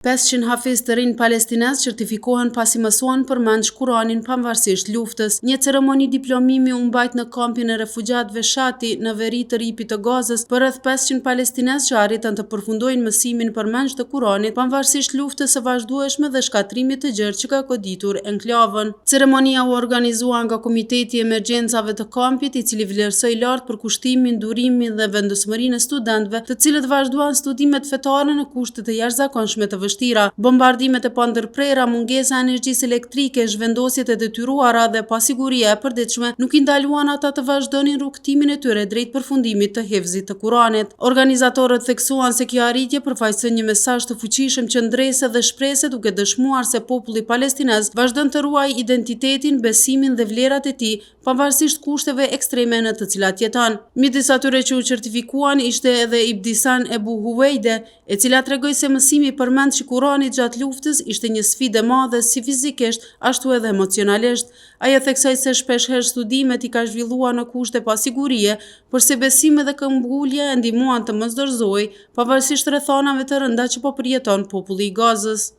500 hafiz të rinj palestinez certifikohen pasi mësuan përmend Kur'anin pavarësisht luftës. Një ceremoni diplomimi u mbajt në kampin e refugjatëve Shati në veri të Ripit të Gazës për rreth 500 palestinez që arritën të përfundojnë mësimin përmend të Kur'anit pavarësisht luftës së vazhdueshme dhe shkatrimit të gjerë që ka goditur enklavën. Ceremonia u organizua nga Komiteti i Emergjencave të kampit, i cili vlerësoi lart përkushtimin, durimin dhe vendosmërinë e studentëve, të cilët vazhduan studimet fetare në kushte të jashtëzakonshme të vështira. Bombardimet e pandërprera, mungesa e energjisë elektrike, zhvendosjet e detyruara dhe pasiguria e përditshme nuk i ndaluan ata të vazhdonin rrugtimin e tyre drejt përfundimit të hifzit të Kuranit. Organizatorët theksuan se kjo arritje përfaqëson një mesazh të fuqishëm që ndrese dhe shprese, duke dëshmuar se populli palestinez vazhdon të ruajë identitetin, besimin dhe vlerat e tij, pavarësisht kushteve ekstreme në të cilat jeton. Midis atyre që u certifikuan ishte edhe Ibdisan Ebu Huwejde, e cila tregoi se mësimi përmend Kuranit gjatë luftës ishte një sfidë e madhe si fizikisht ashtu edhe emocionalisht. Ajo theksoi se shpeshherë studimet i ka zhvilluar në kushte pasigurie, përse besimi dhe këmbgulja e ndihmuan të mos dorëzohej pavarësisht rrethonave të rënda që po përjeton populli i Gazës.